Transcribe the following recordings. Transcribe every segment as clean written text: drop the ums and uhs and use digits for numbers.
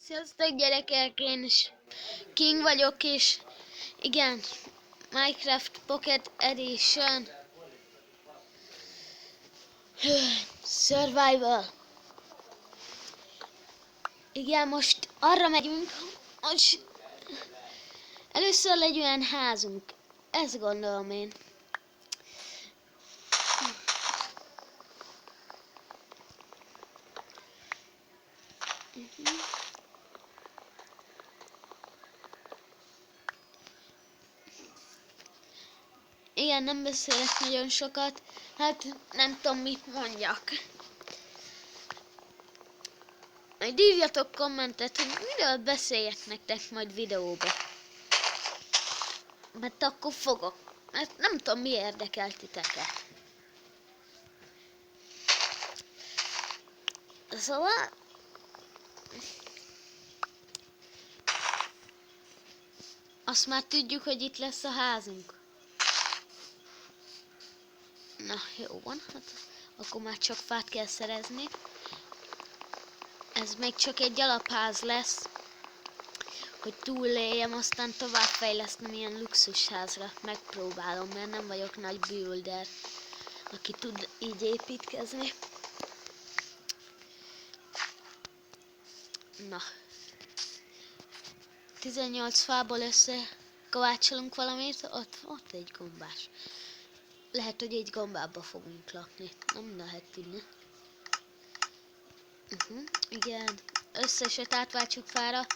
Sziasztok gyerekek, én is King vagyok, és igen, Minecraft Pocket Edition Survival. Igen, most arra megyünk, hogy először legyen házunk. Ezt gondolom én. Igen, nem beszélek nagyon sokat, hát nem tudom mit mondjak. Majd írjatok kommentet, hogy miről beszéljek nektek majd videóba. Mert akkor fogok. Mert nem tudom mi érdekel titeket. Szóval... azt már tudjuk, hogy itt lesz a házunk. Na, jó van, hát akkor már csak fát kell szerezni. Ez még csak egy alapház lesz, hogy túléljem, aztán továbbfejlesztem ilyen luxusházra. Megpróbálom, mert nem vagyok nagy builder, aki tud így építkezni. Na. 18 fából összekovácsolunk valamit, ott egy gombás. Lehet, hogy egy gombába fogunk lakni. Nem lehet tudni. Igen, összeset átváltsuk fára.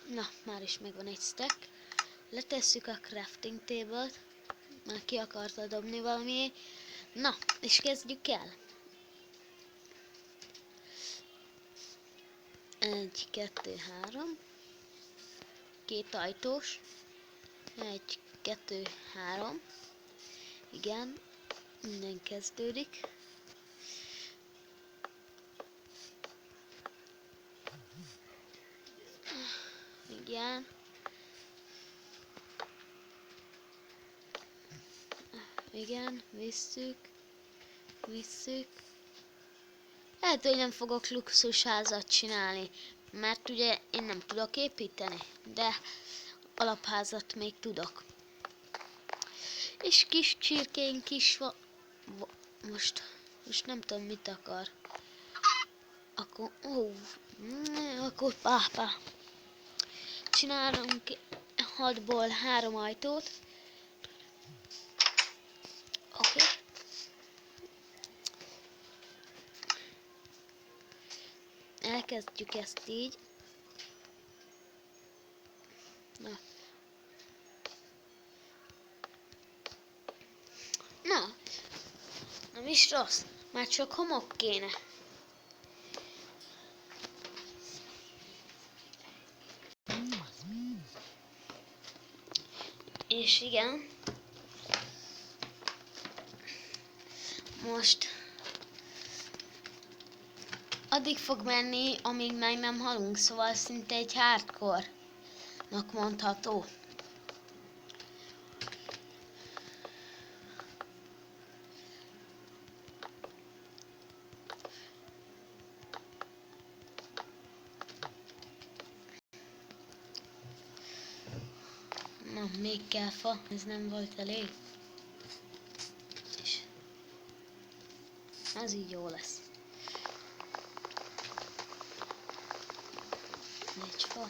Na, már is megvan egy stack. Letesszük a crafting table-t. Már ki akarta dobni valami. Na, és kezdjük el. 1, 2, 3. 2 ajtós. 1, 2, 3. Igen, minden kezdődik. Igen. Igen, visszük. Lehet, hogy nem fogok luxusházat csinálni, mert ugye én nem tudok építeni, de alapházat még tudok. És kis csirkénk is van. Most nem tudom mit akar. Akkor pápá. Csinálunk 6-ból 3 ajtót. Oké. Elkezdjük ezt így. Na. Nem is rossz. Már csak homok kéne. És igen. Most addig fog menni, amíg meg nem halunk, szóval szinte egy hardcore-nak mondható. Na, még kell fa, ez nem volt elég. És ez így jó lesz. Egy fa.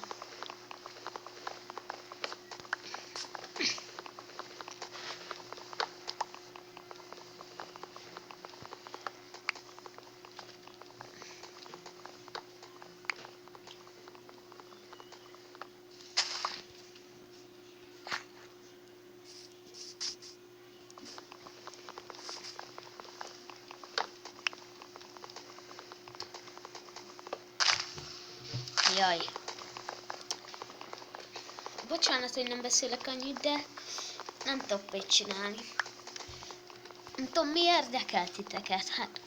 Jaj. Bocsánat, hogy nem beszélek annyit, de nem tudok mit csinálni. Nem tudom, mi érdekel titeket, hát.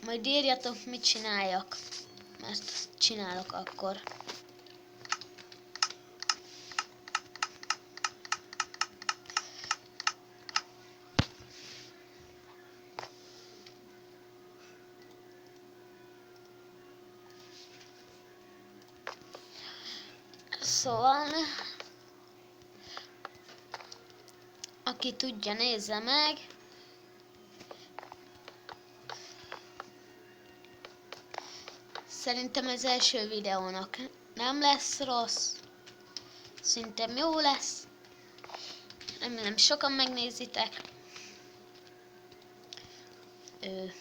Majd írjatok, mit csináljak, mert csinálok akkor. Szóval, aki tudja, nézze meg. Szerintem az első videónak nem lesz rossz. Szerintem jó lesz. Remélem sokan megnézitek. Igen.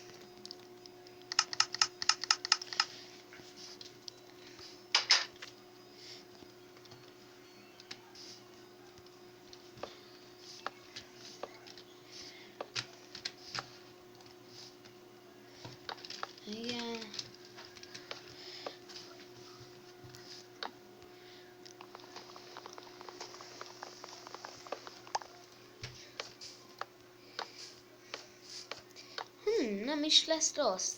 Nem is lesz rossz.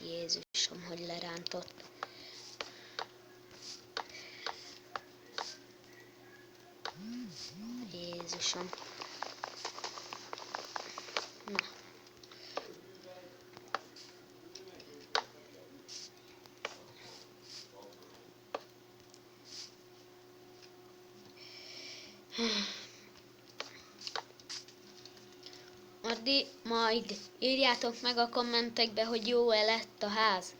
Jézusom, hogy lerántott. Jézusom. Na. Addig majd írjátok meg a kommentekbe, hogy jó-e lett a ház.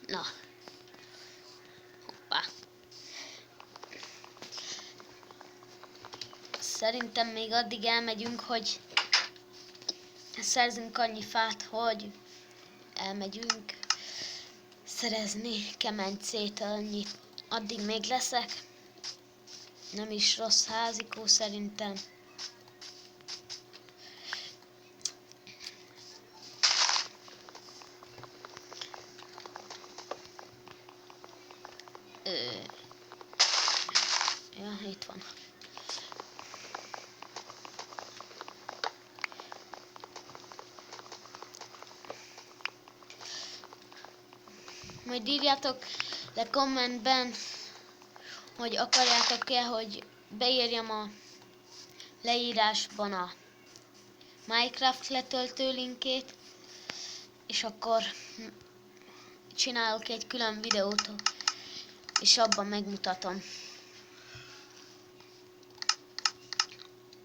Na. Hoppá. Szerintem még addig elmegyünk, hogy szerzünk annyi fát, hogy elmegyünk szerezni kemencét, annyit. Addig még leszek. Nem is rossz házikó szerintem. Ja, itt van. Majd írjátok le kommentben, hogy akarjátok-e, hogy beírjam a leírásban a Minecraft letöltő linkét, és akkor csinálok egy külön videót, és abban megmutatom.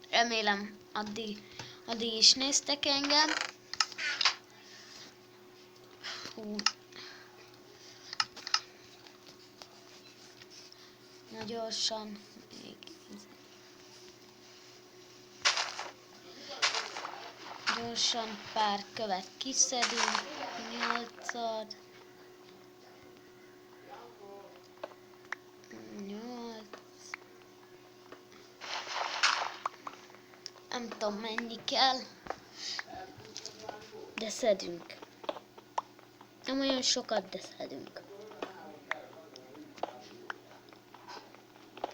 Remélem addig is néztek engem. Hú. Na gyorsan. Gyorsan pár követ kiszedünk. 8-at. 8. Nem tudom mennyi kell. De szedünk. Nem olyan sokat, de szedünk.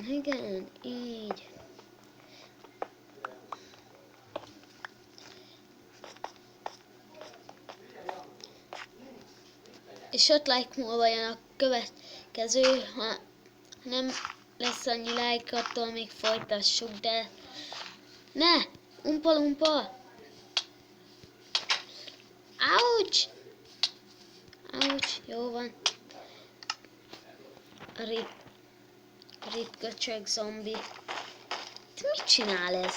Igen, így. És 5 like múlva jön a következő, ha nem lesz annyi like, attól még folytassuk, de... Ne! Umpa-lumpa! Ouch! Ouch, jó van. Rip köcsög zombi. Te mit csinál ez?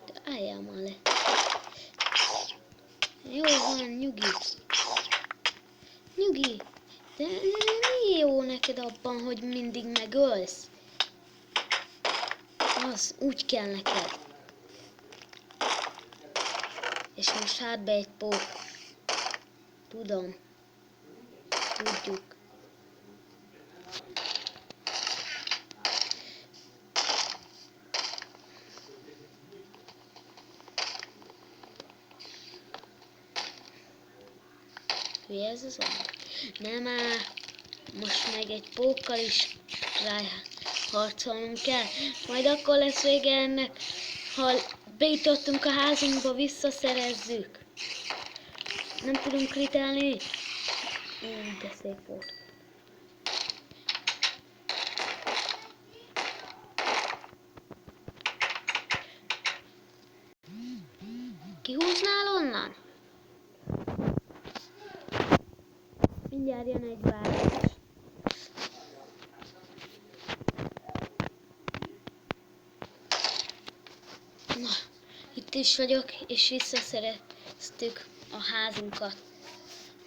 De álljál már le. Jó van, nyugi. Nyugi. De mi jó neked abban, hogy mindig megölsz? Az úgy kell neked. És most hátba egy pók. Tudom. Tudjuk. hülye ez az anyag. Nem áll. Most meg egy pókkal is ráharcolnunk kell. Majd akkor lesz vége ennek, ha bejutottunk a házunkba, visszaszerezzük. Nem tudunk kritelni. De szép volt. Kihúznál onnan? Mindjárt jön egy vágás. Na, itt is vagyok, és visszaszereztük a házunkat.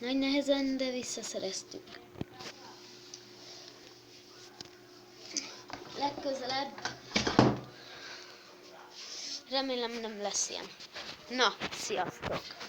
Nagy nehezen, de visszaszereztük. Legközelebb remélem nem lesz ilyen. Na, sziasztok!